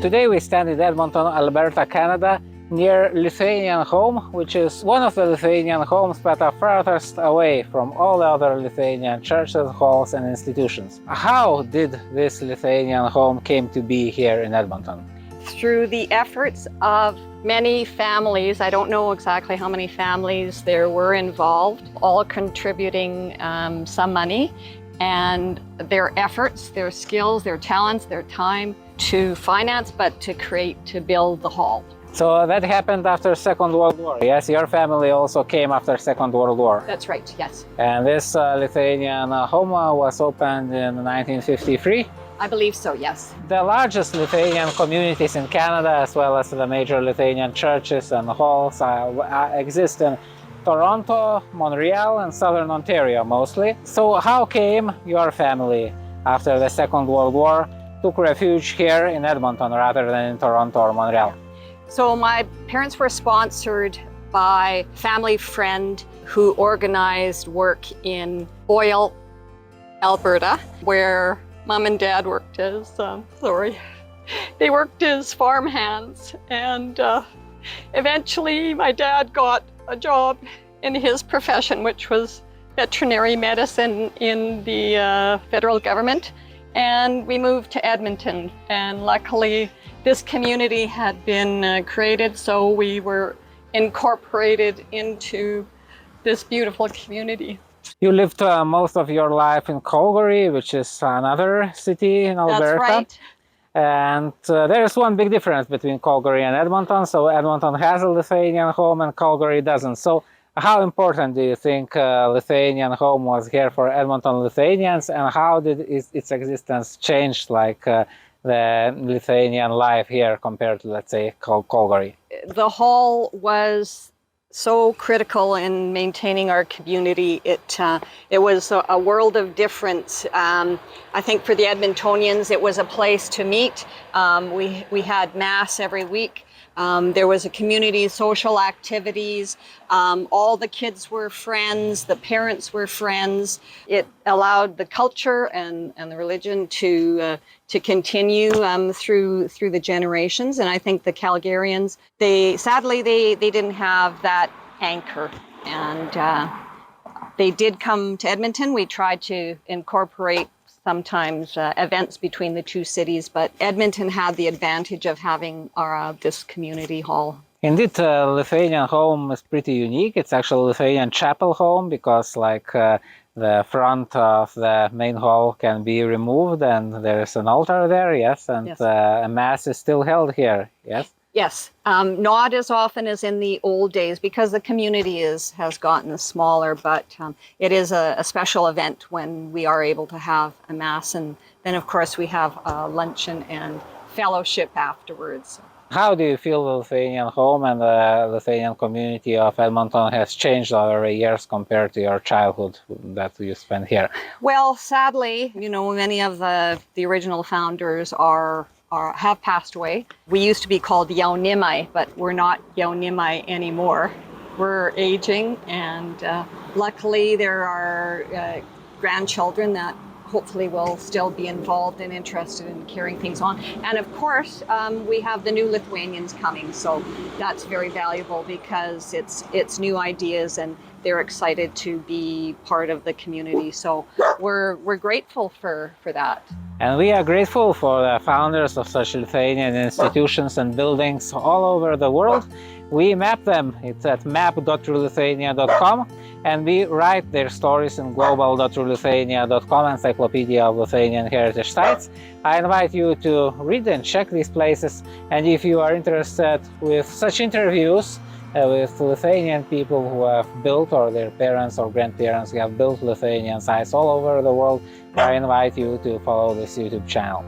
Today we stand in Edmonton, Alberta, Canada, near Lithuanian Home, which is one of the Lithuanian homes that are farthest away from all the other Lithuanian churches, halls and institutions. How did this Lithuanian home came to be here in Edmonton? Through the efforts of many families, I don't know exactly how many families there were involved, all contributing some money, and their efforts, their skills, their talents, their time to finance, but to build the hall. So that happened after Second World War, yes? Your family also came after Second World War. That's right, yes. And this Lithuanian home was opened in 1953? I believe so, yes. The largest Lithuanian communities in Canada, as well as the major Lithuanian churches and halls, exist in Toronto, Montreal, and Southern Ontario mostly. So how came your family, after the Second World War, took refuge here in Edmonton rather than in Toronto or Montreal? So my parents were sponsored by a family friend who organized work in Oil, Alberta, where Mom and Dad worked as, they worked as farmhands, and eventually my dad got a job in his profession, which was veterinary medicine in the federal government, and we moved to Edmonton, and luckily this community had been created, so we were incorporated into this beautiful community. You lived most of your life in Calgary, which is another city in Alberta. That's right. And there is one big difference between Calgary and Edmonton. So Edmonton has a Lithuanian home and Calgary doesn't. So how important do you think Lithuanian home was here for Edmonton Lithuanians, and how did its existence change the Lithuanian life here compared to, let's say, Calgary? The hall was so critical in maintaining our community. It was a world of difference. I think for the Edmontonians, it was a place to meet. We had Mass every week. There was a community, social activities. All the kids were friends. The parents were friends. It allowed the culture and the religion to continue through the generations. And I think the Calgarians, sadly they didn't have that anchor. And they did come to Edmonton. We tried to incorporate sometimes events between the two cities, but Edmonton had the advantage of having this community hall. Indeed, Lithuanian home is pretty unique. It's actually a Lithuanian chapel home because the front of the main hall can be removed and there is an altar there, yes, and yes. A Mass is still held here, yes? Yes, not as often as in the old days because the community has gotten smaller, but it is a special event when we are able to have a Mass, and then of course we have luncheon and fellowship afterwards. How do you feel the Lithuanian home and the Lithuanian community of Edmonton has changed over the years compared to your childhood that you spent here? Well, sadly, many of the original founders have passed away. We used to be called Jaunimai, but we're not Jaunimai anymore. We're aging, and luckily there are grandchildren that hopefully will still be involved and interested in carrying things on. And of course, we have the new Lithuanians coming, so that's very valuable because it's new ideas and they're excited to be part of the community. So we're grateful for that. And we are grateful for the founders of such Lithuanian institutions and buildings all over the world. We map them. It's at map.lithuania.com, and we write their stories in global.lithuania.com, encyclopedia of Lithuanian heritage sites. I invite you to read and check these places, and if you are interested with such interviews with Lithuanian people who have built, or their parents or grandparents who have built Lithuanian sites all over the world, I invite you to follow this YouTube channel.